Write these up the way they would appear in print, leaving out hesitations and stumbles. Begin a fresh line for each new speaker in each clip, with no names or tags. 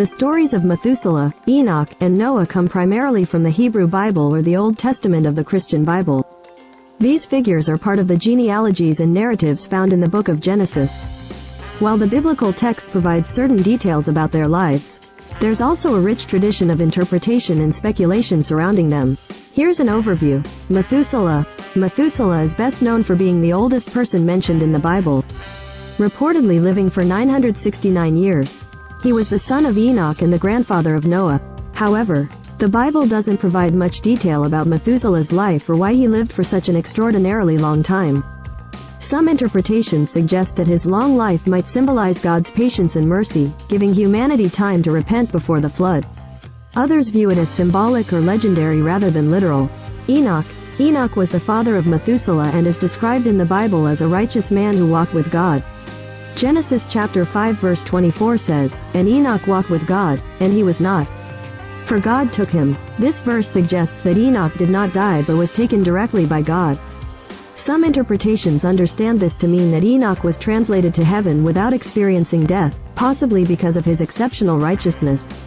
The stories of Methuselah, Enoch, and Noah come primarily from the Hebrew Bible or the Old Testament of the Christian Bible. These figures are part of the genealogies and narratives found in the book of Genesis. While the biblical text provides certain details about their lives, there's also a rich tradition of interpretation and speculation surrounding them. Here's an overview. Methuselah. Methuselah is best known for being the oldest person mentioned in the Bible, reportedly living for 969 years. He was the son of Enoch and the grandfather of Noah. However, the Bible doesn't provide much detail about Methuselah's life or why he lived for such an extraordinarily long time. Some interpretations suggest that his long life might symbolize God's patience and mercy, giving humanity time to repent before the flood. Others view it as symbolic or legendary rather than literal. Enoch. Enoch was the father of Methuselah and is described in the Bible as a righteous man who walked with God. Genesis chapter 5 verse 24 says, "And Enoch walked with God, and he was not, for God took him." This verse suggests that Enoch did not die but was taken directly by God. Some interpretations understand this to mean that Enoch was translated to heaven without experiencing death, possibly because of his exceptional righteousness.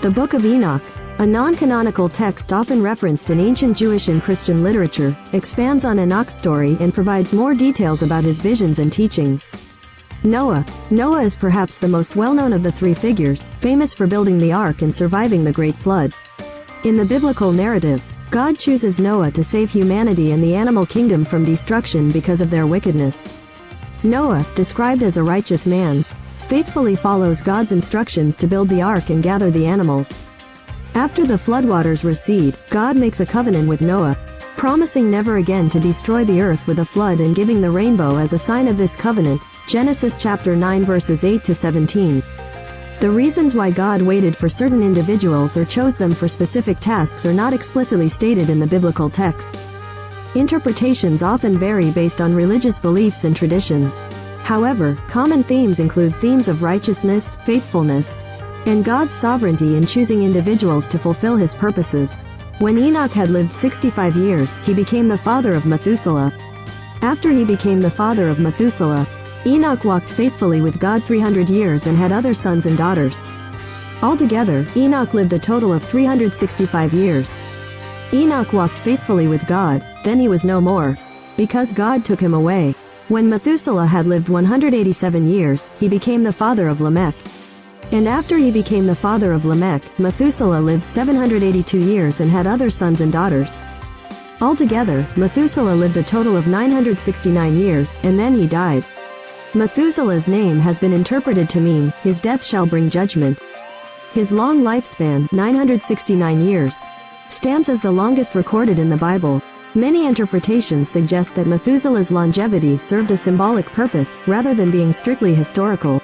The Book of Enoch, a non-canonical text often referenced in ancient Jewish and Christian literature, expands on Enoch's story and provides more details about his visions and teachings. Noah. Noah is perhaps the most well-known of the three figures, famous for building the ark and surviving the Great Flood. In the biblical narrative, God chooses Noah to save humanity and the animal kingdom from destruction because of their wickedness. Noah, described as a righteous man, faithfully follows God's instructions to build the ark and gather the animals. After the floodwaters recede, God makes a covenant with Noah, promising never again to destroy the earth with a flood and giving the rainbow as a sign of this covenant. Genesis chapter 9 verses 8 to 17. The reasons why God waited for certain individuals or chose them for specific tasks are not explicitly stated in the biblical text. Interpretations often vary based on religious beliefs and traditions. However, common themes include themes of righteousness, faithfulness, and God's sovereignty in choosing individuals to fulfill his purposes. When Enoch had lived 65 years, he became the father of Methuselah. After he became the father of Methuselah, Enoch walked faithfully with God 300 years and had other sons and daughters. Altogether, Enoch lived a total of 365 years. Enoch walked faithfully with God, then he was no more, because God took him away. When Methuselah had lived 187 years, he became the father of Lamech. And after he became the father of Lamech, Methuselah lived 782 years and had other sons and daughters. Altogether, Methuselah lived a total of 969 years, and then he died. Methuselah's name has been interpreted to mean, his death shall bring judgment. His long lifespan, 969 years, stands as the longest recorded in the Bible. Many interpretations suggest that Methuselah's longevity served a symbolic purpose, rather than being strictly historical.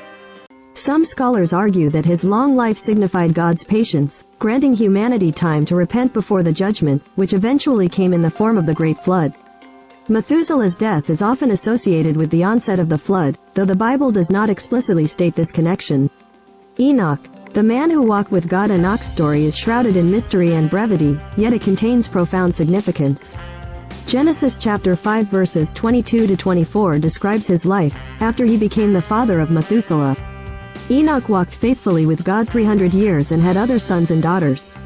Some scholars argue that his long life signified God's patience, granting humanity time to repent before the judgment, which eventually came in the form of the Great Flood. Methuselah's death is often associated with the onset of the flood, though the Bible does not explicitly state this connection. Enoch. The man who walked with God. Enoch's story is shrouded in mystery and brevity, yet it contains profound significance. Genesis chapter 5 verses 22 to 24 describes his life, after he became the father of Methuselah. Enoch walked faithfully with God 300 years and had other sons and daughters.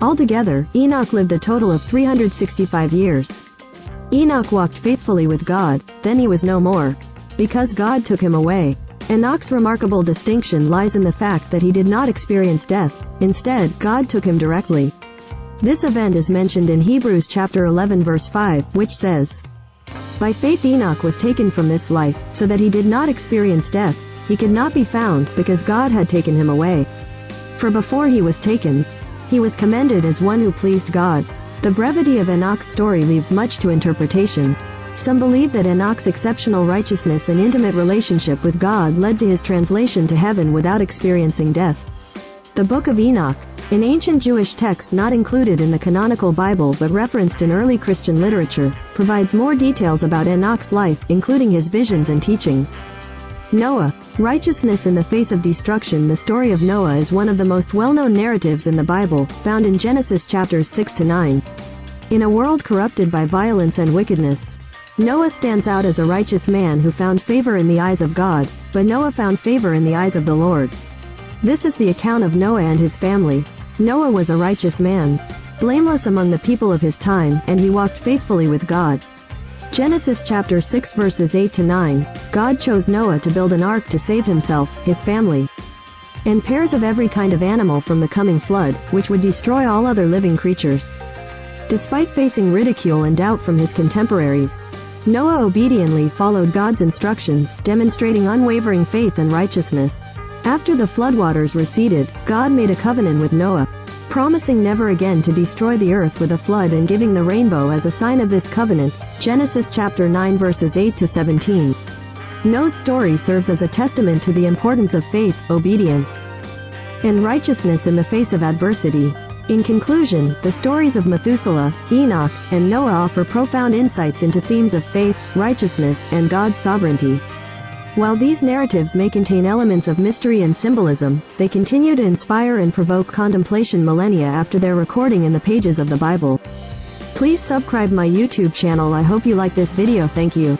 Altogether, Enoch lived a total of 365 years. Enoch walked faithfully with God, then he was no more, because God took him away. Enoch's remarkable distinction lies in the fact that he did not experience death. Instead, God took him directly. This event is mentioned in Hebrews chapter 11 verse 5, which says, "By faith Enoch was taken from this life, so that he did not experience death. He could not be found, because God had taken him away. For before he was taken, he was commended as one who pleased God." The brevity of Enoch's story leaves much to interpretation. Some believe that Enoch's exceptional righteousness and intimate relationship with God led to his translation to heaven without experiencing death. The Book of Enoch, an ancient Jewish text not included in the canonical Bible but referenced in early Christian literature, provides more details about Enoch's life, including his visions and teachings. Noah. Righteousness in the face of destruction. The story of Noah is one of the most well-known narratives in the Bible, found in Genesis chapters 6 to 9. In a world corrupted by violence and wickedness, Noah stands out as a righteous man who found favor in the eyes of God, but Noah found favor in the eyes of the Lord. This is the account of Noah and his family. Noah was a righteous man, blameless among the people of his time, and he walked faithfully with God. Genesis chapter 6 verses 8 to 9, God chose Noah to build an ark to save himself, his family, and pairs of every kind of animal from the coming flood, which would destroy all other living creatures. Despite facing ridicule and doubt from his contemporaries, Noah obediently followed God's instructions, demonstrating unwavering faith and righteousness. After the floodwaters receded, God made a covenant with Noah, promising never again to destroy the earth with a flood and giving the rainbow as a sign of this covenant. Genesis chapter 9 verses 8 to 17. Noah's story serves as a testament to the importance of faith, obedience, and righteousness in the face of adversity. In conclusion, the stories of Methuselah, Enoch, and Noah offer profound insights into themes of faith, righteousness, and God's sovereignty. While these narratives may contain elements of mystery and symbolism, they continue to inspire and provoke contemplation millennia after their recording in the pages of the Bible. Please subscribe my YouTube channel. I hope you like this video. Thank you.